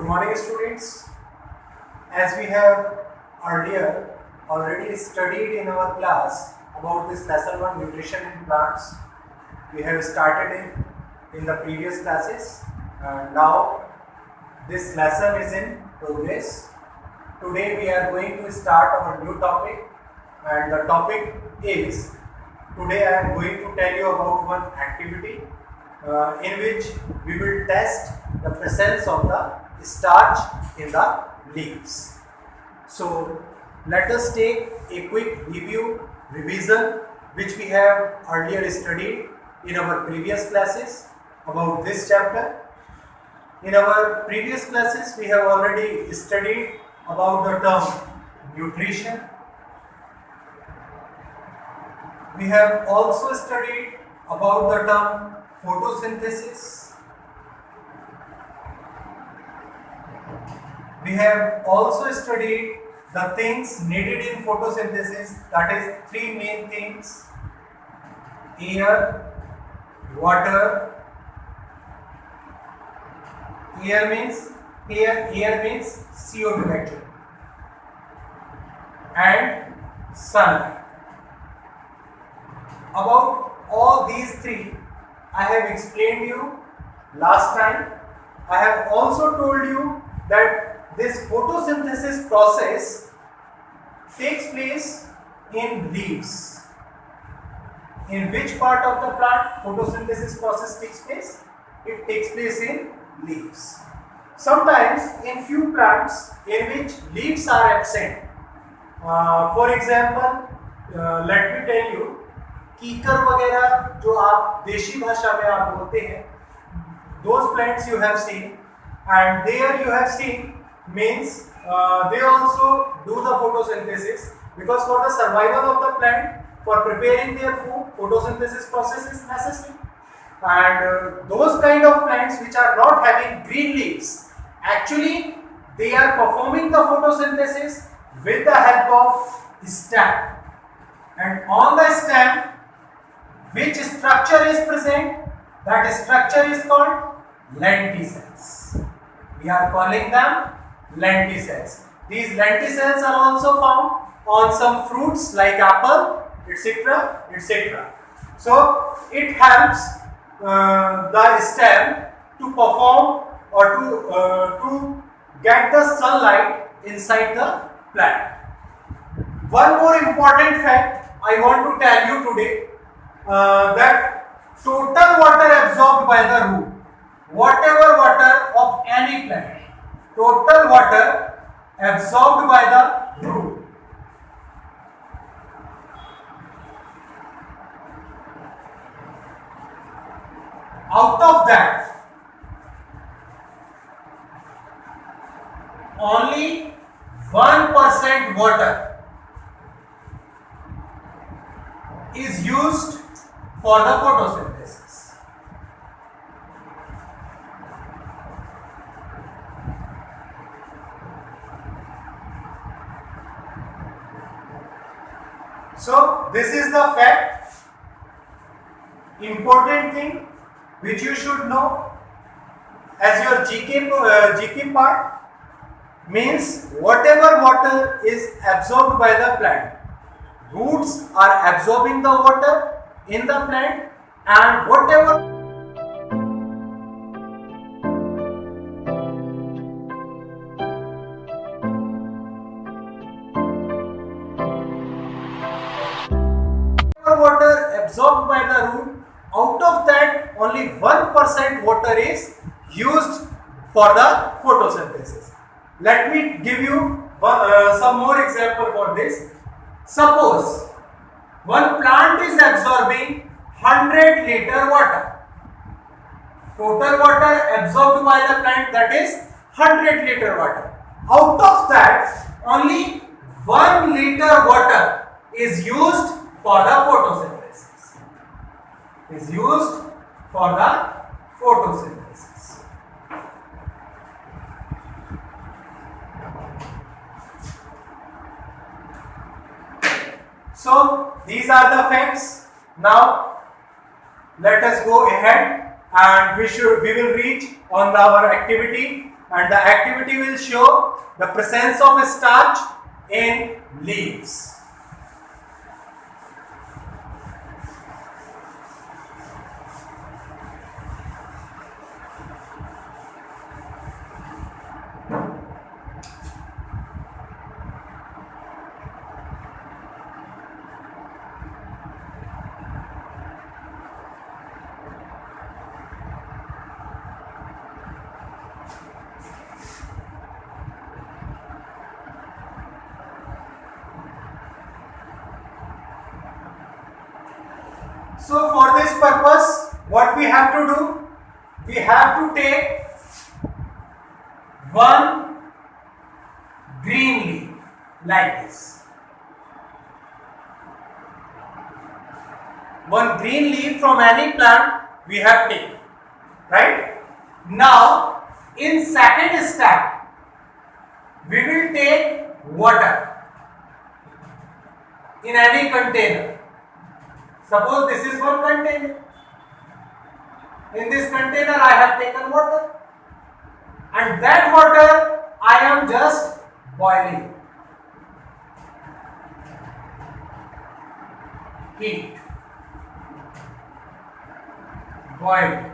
Good morning, students. As we have earlier already studied in our class about this lesson 1 nutrition in plants, we have started in the previous classes, and now this lesson is in progress. Today we are going to start our new topic, and the topic is, today I am going to tell you about one activity in which we will test the presence of the starch in the leaves. So let us take a quick revision which we have earlier studied in our previous classes about this chapter. In our previous classes we have already studied about the term nutrition. We have also studied about the term photosynthesis. We have also studied the things needed in photosynthesis, that is three main things: air, water. Air means CO2 actually, and sunlight. About all these three I have explained you last time. I have also told you that this photosynthesis process takes place in leaves. In which part of the plant photosynthesis process takes place? It takes place in leaves. Sometimes in few plants in which leaves are absent. For example, let me tell you, कीकर वगैरह जो आप देशी भाषा में आप बोलते हैं, those plants you have seen, and there you have seen means they also do the photosynthesis, because for the survival of the plant, for preparing their food, photosynthesis process is necessary. And those kind of plants which are not having green leaves, actually they are performing the photosynthesis with the help of stem, and on the stem which structure is present, that structure is called lenticels. We are calling them lenticels. These lenticels are also found on some fruits like apple, etc., etc. So it helps the stem to perform or to get the sunlight inside the plant. One more important fact I want to tell you today, that total water absorbed by the root, whatever water of any plant, total water absorbed by the root, out of that only 1% water is used for the photosynthesis. So this is the fact, important thing which you should know as your GK part, means whatever water is absorbed by the plant, roots are absorbing the water in the plant, and whatever water absorbed by the root, out of that only 1% water is used for the photosynthesis. Let me give you some more example for this. Suppose one plant is absorbing 100 liter water. Total water absorbed by the plant, that is 100 liter water. Out of that only 1 liter water is used for the photosynthesis. So these are the facts. Now let us go ahead and we will reach on our activity, and the activity will show the presence of starch in leaves. So for this purpose, what we have to do? We have to take one green leaf like this. One green leaf from any plant we have taken, right? Now, in second step, we will take water in any container. Suppose this is one container. In this container I have taken water, and that water I am just boiling. Heat. Boil.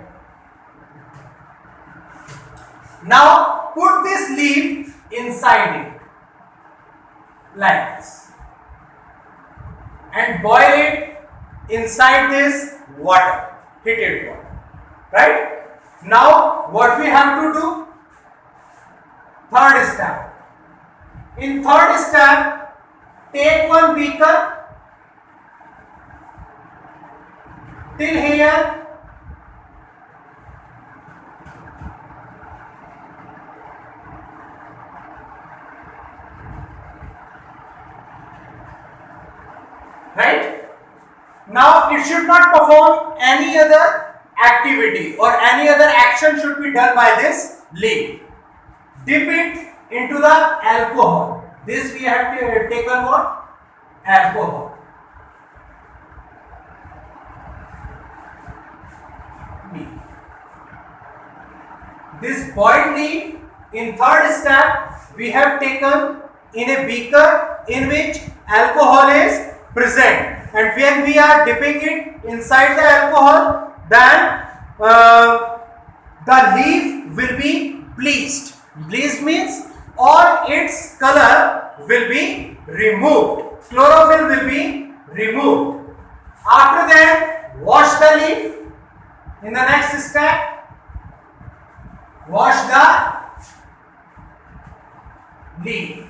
Now put this leaf inside it like this and boil it inside this water, heated water, right? Now what we have to do? Third step. In third step, take one beaker till here. Right? Now it should not perform any other activity or any other action should be done by this leaf. Dip it into the alcohol. This we have taken what? Alcohol. This boiled leaf in third step we have taken in a beaker in which alcohol is present. And when we are dipping it inside the alcohol, then the leaf will be bleached. Bleached means all its color will be removed. Chlorophyll will be removed. After that, wash the leaf. In the next step, wash the leaf.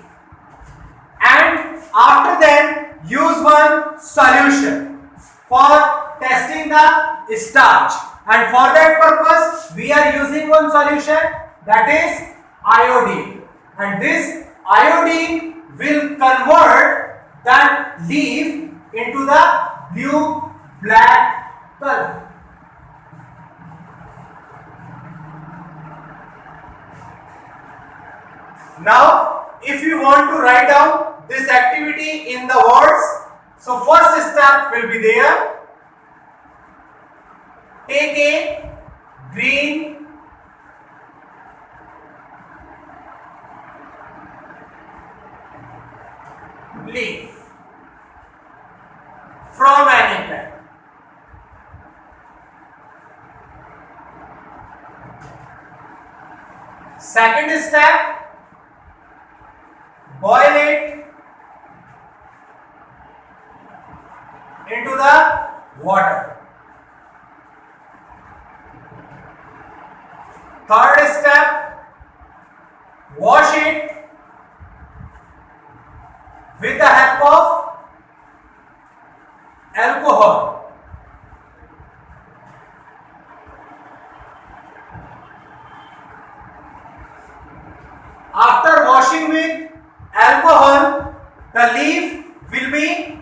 And after that, use one solution for testing the starch, and for that purpose we are using one solution, that is iodine, and this iodine will convert that leaf into the blue black color. Now if you want to write down this activity in the words, so first step will be there. Take a green leaf from any plant. Second step, boil it into the water. Third step, wash it with the help of alcohol. After washing with alcohol, the leaf will be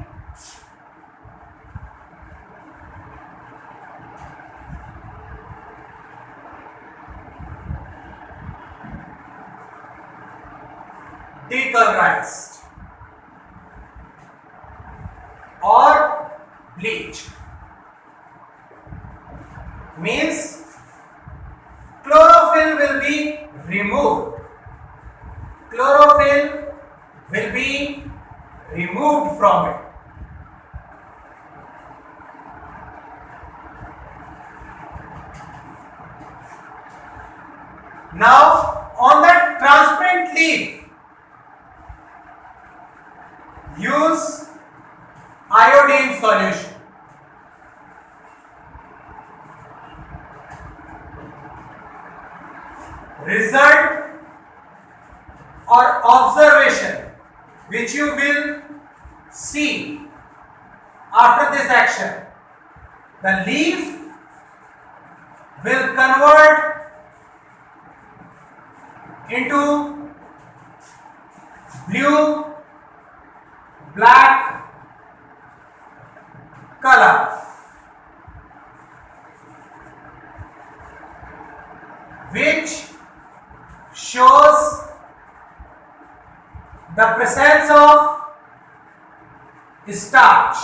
decolorized or bleached. Means chlorophyll will be removed. Chlorophyll will be removed from it. Now, on that transparent leaf, use iodine solution. Result or observation which you will see after this action, the leaf will convert into blue black color, which shows the presence of starch.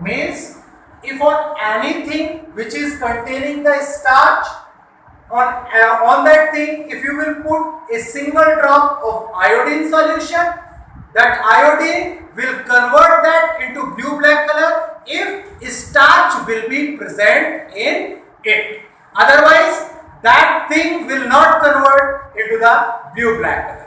Means if on anything which is containing the starch, on that thing, if you will put a single drop of iodine solution, that iodine will convert that into blue black color if starch will be present in it. Otherwise, that thing will not convert into the blue black color.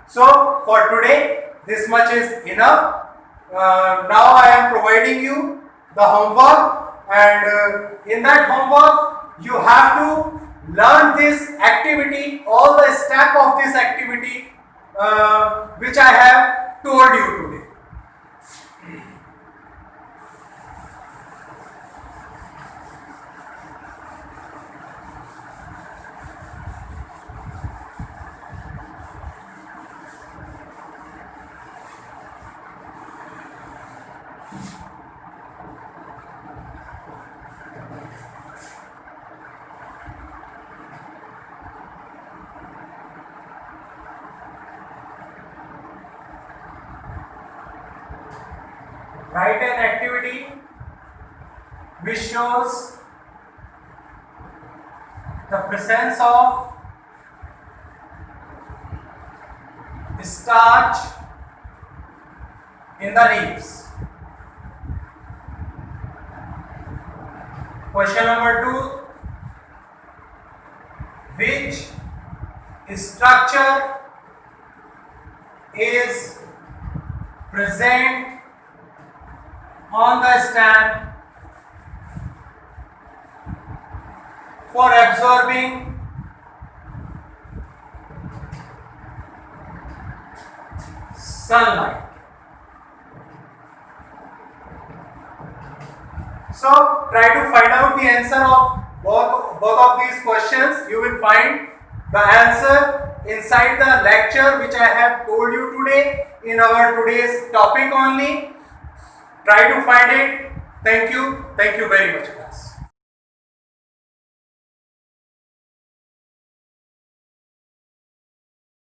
So, for today, this much is enough. Now I am providing you the homework, and in that homework, you have to learn this activity, all the steps of this activity which I have told you today. Write an activity which shows the presence of starch in the leaves. Question number 2. Which structure is present on the stem for absorbing sunlight? So try to find out the answer of both of these questions. You will find the answer inside the lecture which I have told you today in our today's topic only. Try to find it. Thank you very much, class.